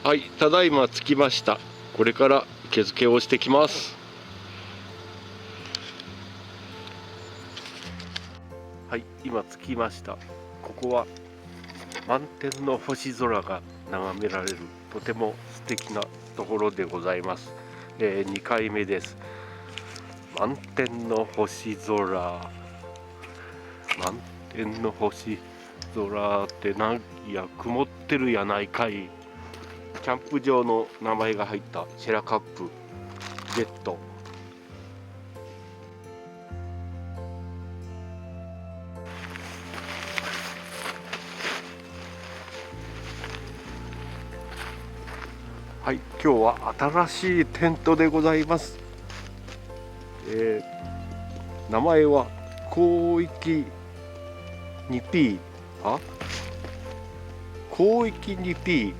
はい、ただいま着きました。これから毛付けをしてきます。はい、今着きました。ここは満天の星空が眺められるとても素敵なところでございます。2回目です。満天の星空、満天の星空ってなんや曇ってるやないかい。キャンプ場の名前が入ったシェラカップゲット。はい、今日は新しいテントでございます。名前は広域 2P 広域 2P、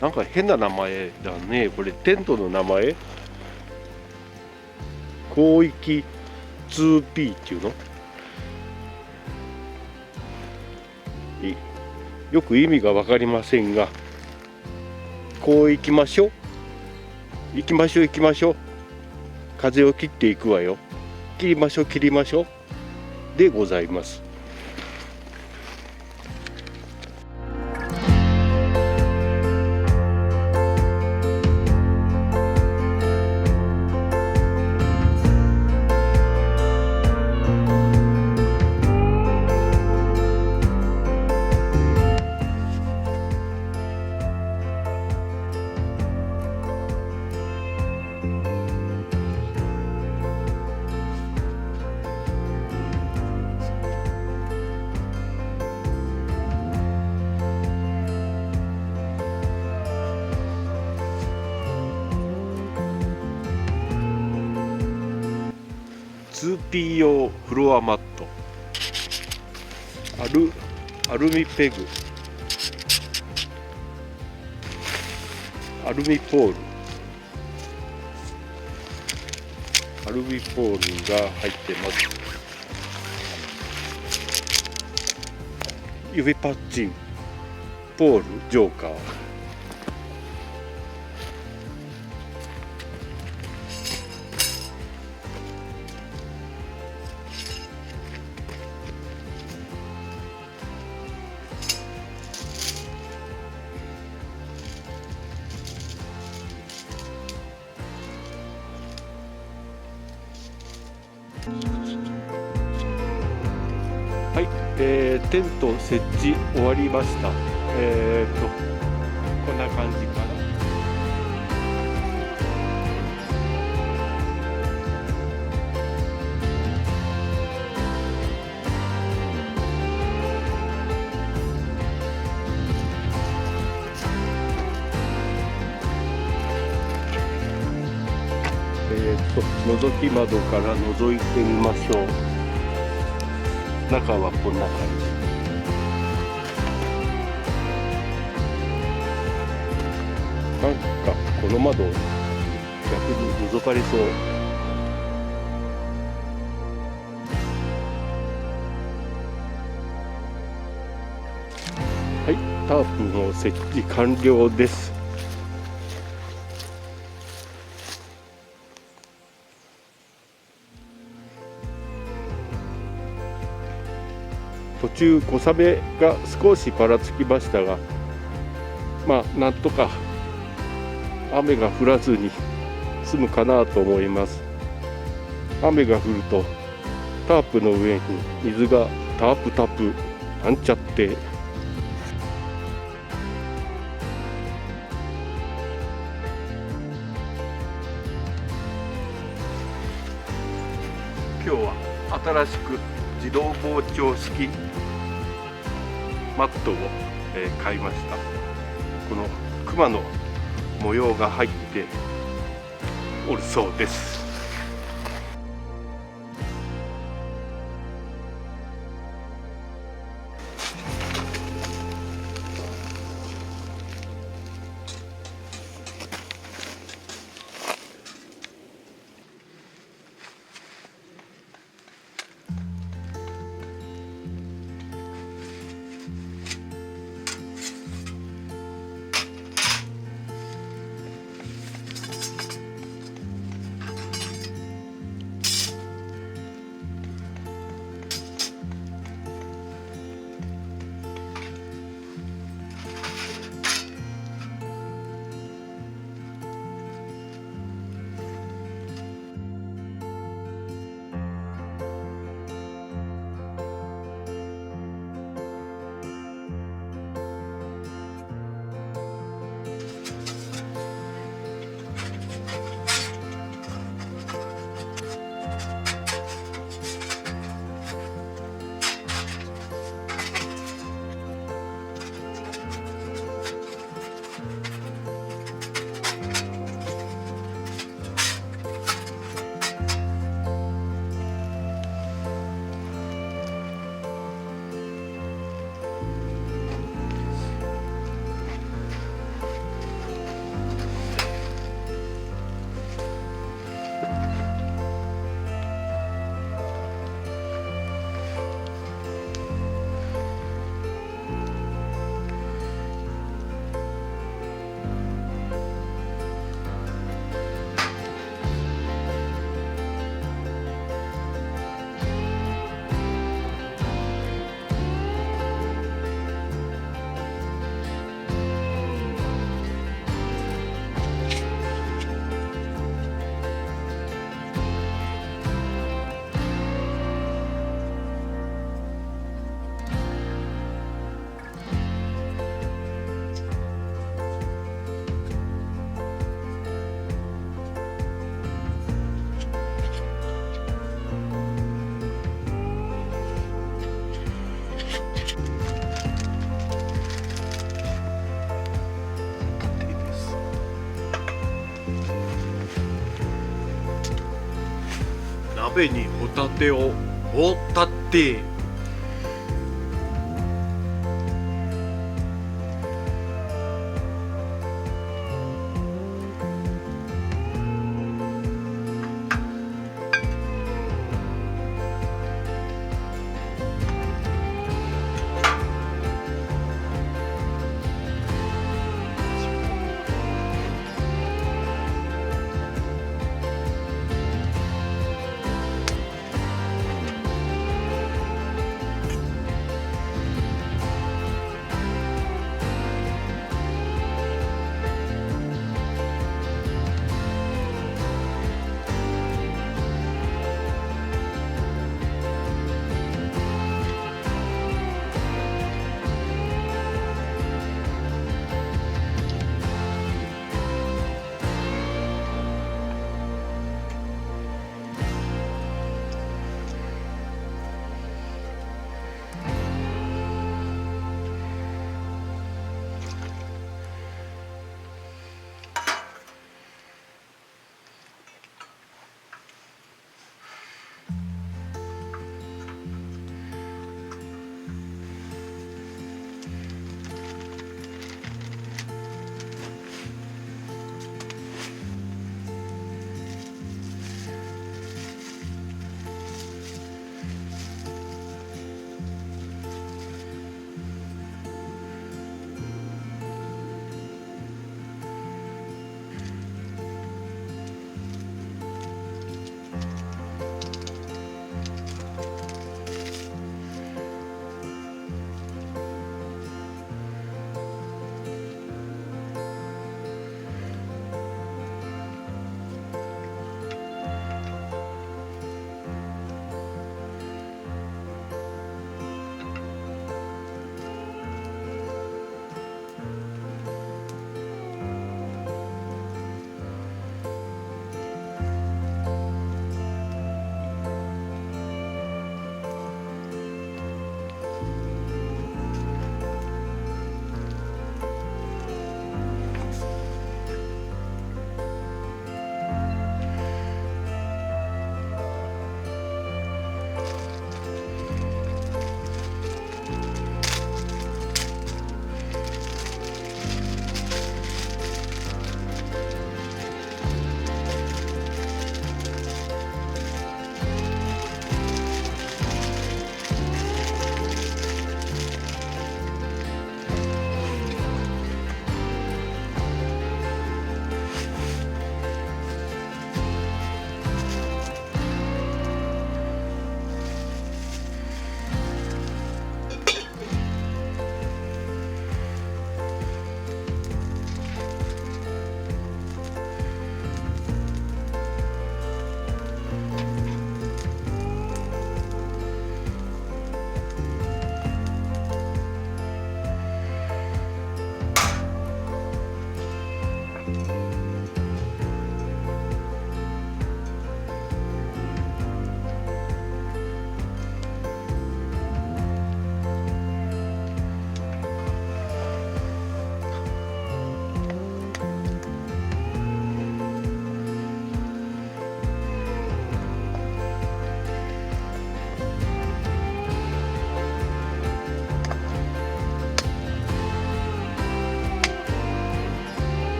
なんか変な名前だね。これテントの名前、広域 2P っていうの、よく意味が分かりませんが、こう行きましょう行きましょう行きましょう、風を切っていくわよ、切りましょう切りましょうでございます。2P 用フロアマット、アルミペグ、アルミポールが入ってます。指パッチン、ポール、ジョーカー。はい、テント設置終わりました。こんな感じかな。覗き窓から覗いてみましょう。中はこんな感じ。なんかこの窓逆に覗かれそう。はい、タープの設置完了です。途中小雨が少しぱらつきましたが、なんとか雨が降らずに済むかなと思います。雨が降るとタープの上に水がタープなんちゃって、今日は新しく自動膨張式マットを買いました。この熊の模様が入っておるそうです。鍋にホタテを放ったって。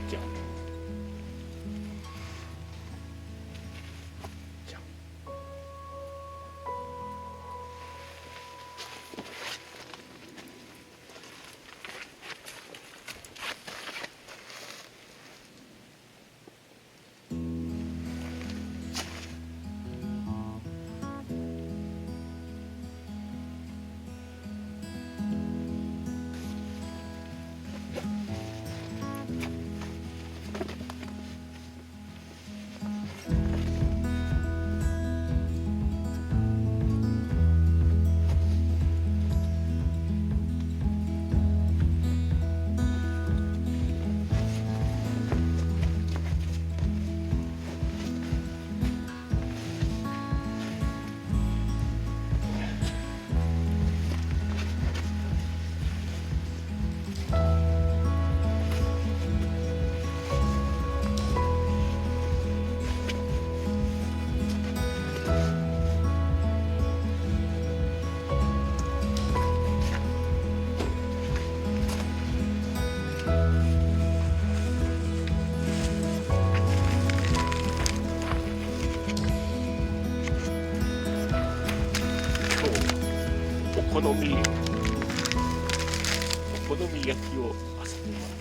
じゃじゃ今日お好み焼きを朝にます。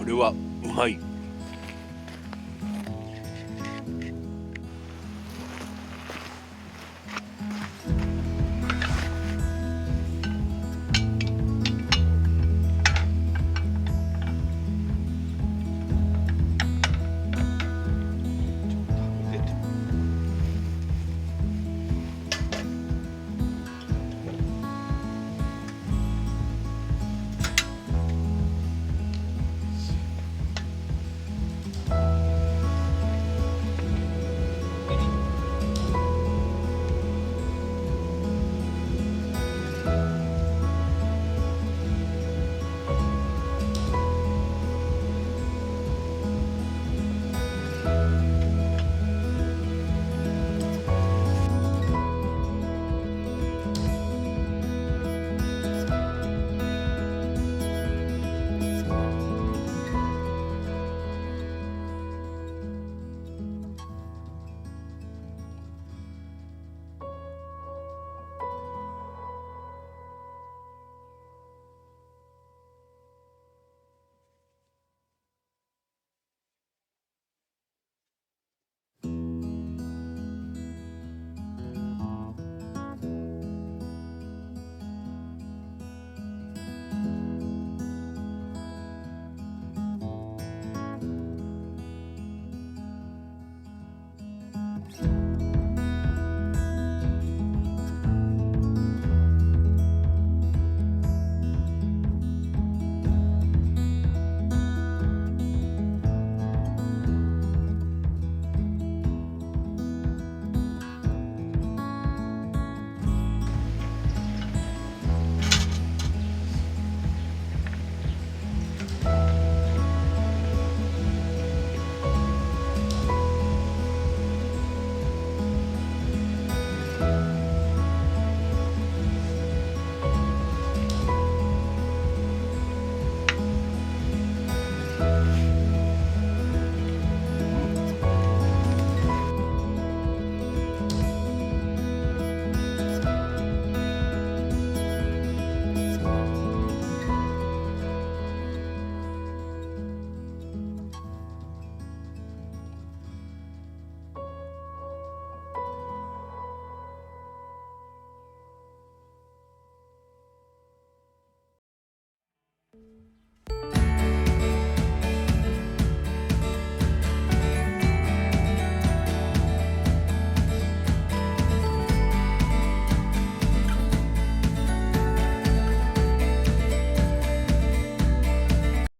れはうまい。